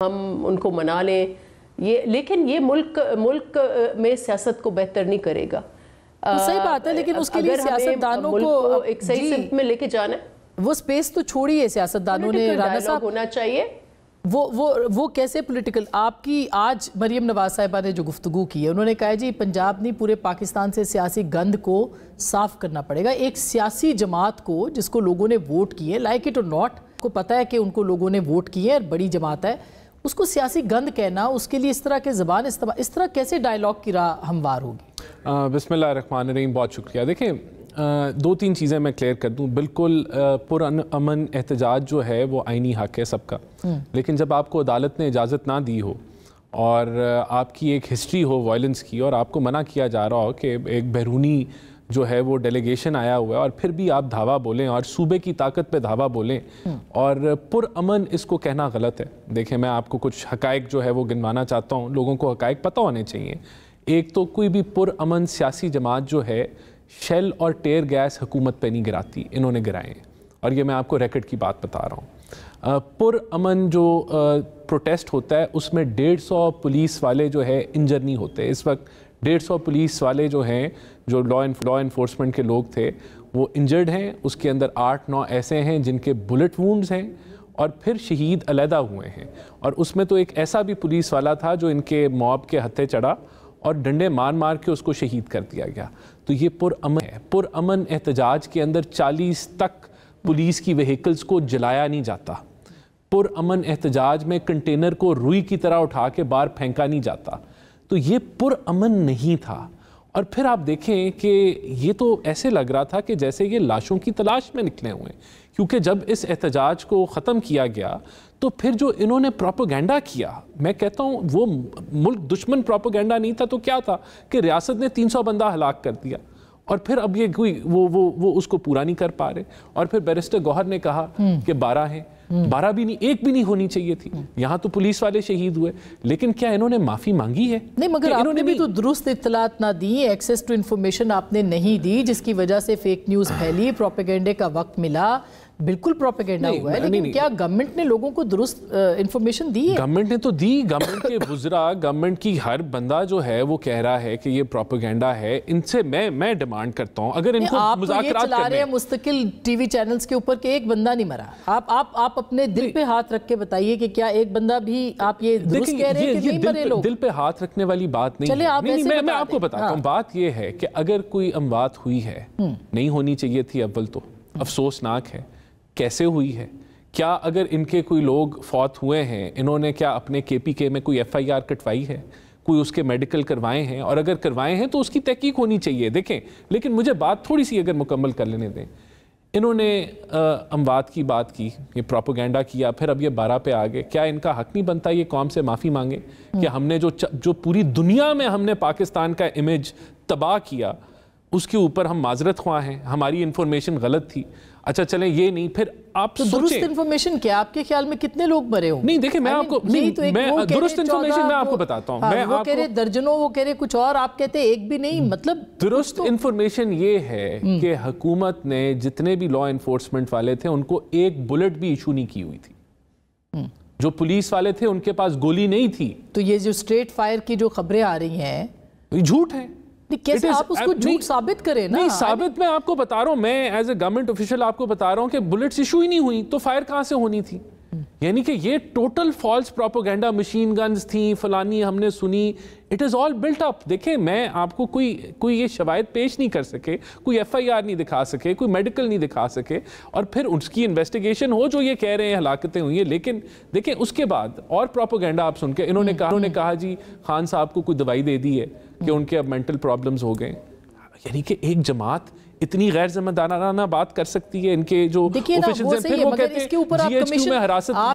हम उनको मना लें ये, लेकिन ये मुल्क में सियासत को बेहतर नहीं करेगा। तो सही बात है, लेकिन उसके लिए सियासतदानों को एक सही सिमत में लेके जाना है। वो स्पेस तो छोड़िए, सियासतदानों ने राना साहब होना चाहिए। वो कैसे पॉलिटिकल, आपकी आज मरियम नवाज साहिबा ने जो गुफ्तगू की है, उन्होंने कहा है जी पंजाब नहीं पूरे पाकिस्तान से सियासी गंद को साफ करना पड़ेगा। एक सियासी जमात को जिसको लोगों ने वोट किए, लाइक इट और नॉट, को पता है कि उनको लोगों ने वोट किए और बड़ी जमात है, उसको सियासी गंद कहना, उसके लिए इस तरह के ज़बान इस्तेमाल, इस तरह कैसे डायलॉग की राह हमवार होगी? बिस्मिल्लाहिर्रहमानिर्रहीम। बहुत शुक्रिया। देखें, दो तीन चीज़ें मैं क्लियर कर दूं। बिल्कुल पुरअमन एहतजाज जो है वो आईनी हक है सबका, लेकिन जब आपको अदालत ने इजाज़त ना दी हो और आपकी एक हिस्ट्री हो वायलेंस की और आपको मना किया जा रहा हो कि एक बैरूनी जो है वो डेलीगेशन आया हुआ है और फिर भी आप धावा बोलें और सूबे की ताकत पे धावा बोलें और पुरअमन, इसको कहना गलत है। देखें, मैं आपको कुछ हकायक जो है वो गिनवाना चाहता हूँ, लोगों को हकायक पता होने चाहिए। एक तो कोई भी पुरअमन सियासी जमात जो है शेल और टेयर गैस हुकूमत पे नहीं गिराती, इन्होंने गिराए हैं, और ये मैं आपको रैकेट की बात बता रहा हूँ। पुरअमन जो प्रोटेस्ट होता है उसमें 150 पुलिस वाले जो है इंजर नहीं होते। इस वक्त 150 पुलिस वाले जो हैं, जो लॉ इन्फोर्समेंट के लोग थे, वो इंजर्ड हैं। उसके अंदर 8-9 ऐसे हैं जिनके बुलेट वूंड्स हैं और फिर शहीद अलहदा हुए हैं। और उसमें तो एक ऐसा भी पुलिस वाला था जो इनके मॉब के हत्थे चढ़ा और डंडे मार मार के उसको शहीद कर दिया गया। तो ये पुरअमन है। पुरअमन एहतजाज के अंदर 40 तक पुलिस की व्हीकल्स को जलाया नहीं जाता। पुरअमन एहतजाज में कंटेनर को रुई की तरह उठा के बाहर फेंका नहीं जाता। तो ये पुरअमन नहीं था। और फिर आप देखें कि ये तो ऐसे लग रहा था कि जैसे ये लाशों की तलाश में निकले हुए, क्योंकि जब इस एहतजाज को ख़त्म किया गया तो फिर जो इन्होंने प्रोपेगेंडा किया, मैं कहता हूँ वो मुल्क दुश्मन प्रोपेगेंडा नहीं था तो क्या था कि रियासत ने 300 बंदा हलाक कर दिया और फिर अब ये कोई वो उसको पूरा नहीं कर पा रहे। और फिर बैरिस्टर गौहर ने कहा कि 12 हैं, 12 भी नहीं, एक भी नहीं होनी चाहिए थी। यहाँ तो पुलिस वाले शहीद हुए, लेकिन क्या इन्होंने माफ़ी मांगी है? नहीं, मगर आपने भी तो दुरुस्त इत्तलात ना दी, एक्सेस टू इन्फॉर्मेशन आपने नहीं दी, जिसकी वजह से फेक न्यूज़ फैली, प्रोपेगेंडे का वक्त मिला। बिल्कुल प्रोपेगेंडा हुआ है, लेकिन क्या गवर्नमेंट ने लोगों को दुरुस्त इन्फॉर्मेशन दी है? गवर्नमेंट ने तो दी। गवर्नमेंट के बुजरा, गवर्नमेंट की हर बंदा जो है वो कह रहा है कि ये प्रोपेगेंडा है। इनसे मैं डिमांड करता हूँ, अगर इनको मुज़ाकरात चला रहे हैं मुस्तकिल टीवी चैनल्स के ऊपर कि एक बंदा नहीं मरा, आप अपने दिल पे हाथ रख के बताइए कि क्या एक बंदा भी, आप ये दुरुस्त कह रहे हैं कि नहीं मरे लोग? दिल पे हाथ रखने वाली बात नहीं है। मैं आपको बताता हूँ। बात ये है कि अगर कोई अमवात हुई है, नहीं होनी चाहिए थी, अव्वल तो अफसोसनाक है। कैसे हुई है? क्या अगर इनके कोई लोग फौत हुए हैं, इन्होंने क्या अपने KPK में कोई FIR कटवाई है, कोई उसके मेडिकल करवाए हैं? और अगर करवाए हैं तो उसकी तहकीक होनी चाहिए। देखें, लेकिन मुझे बात थोड़ी सी अगर मुकम्मल कर लेने दें। इन्होंने अमवात की बात की, ये प्रोपेगेंडा किया, फिर अब ये 12 पे आ गए। क्या इनका हक नहीं बनता ये कौम से माफ़ी मांगे कि हमने जो पूरी दुनिया में हमने पाकिस्तान का इमेज तबाह किया, उसके ऊपर हम माजरत ख्वाह हैं, हमारी इंफॉर्मेशन गलत थी। अच्छा चलें, ये नहीं, फिर आप तो दुरुस्त इन्फॉर्मेशन क्या आपके ख्याल में कितने लोग मरे होंगे? नहीं, देखिए मैं आपको दुरुस्त इन्फॉर्मेशन मैं आपको बताता हूँ। मैं वो कह रहे दर्जनों, वो कह रहे कुछ और, आप कहते हैं एक भी नहीं। मतलब दुरुस्त इन्फॉर्मेशन ये है कि हुकूमत ने जितने भी लॉ इन्फोर्समेंट वाले थे उनको एक बुलेट भी इशू नहीं की हुई थी। जो पुलिस वाले थे उनके पास गोली नहीं थी। तो ये जो स्ट्रेट फायर की जो खबरें आ रही हैं, झूठ है। कैसे आप उसको झूठ साबित करें ना? नहीं, साबित मैं आपको बता रहा हूं, मैं एज ए गवर्नमेंट ऑफिशियल आपको बता रहा हूं कि बुलेट्स इशू ही नहीं हुई तो फायर कहां से होनी थी? यानी कि ये total false propaganda, machine guns थी, फलानी हमने सुनी, it is all built up. देखें, मैं आपको कोई ये शवायद पेश नहीं कर सके, कोई FIR नहीं दिखा सके, कोई मेडिकल नहीं दिखा सके, और फिर उसकी इन्वेस्टिगेशन हो जो ये कह रहे हैं हलाकतें हुई हैं। लेकिन देखें उसके बाद और प्रोपेगेंडा आप सुन के, इन्होंने कहा जी खान साहब को कोई दवाई दे दी है कि उनके अब मेंटल प्रॉब्लम्स हो गए। यानी कि एक जमात इतनी गैर जिम्मेदाराना बात कर सकती है? इनके जो ऑफिशियल्स हैं, फिर वो कहते हैं GHQ में हिरासत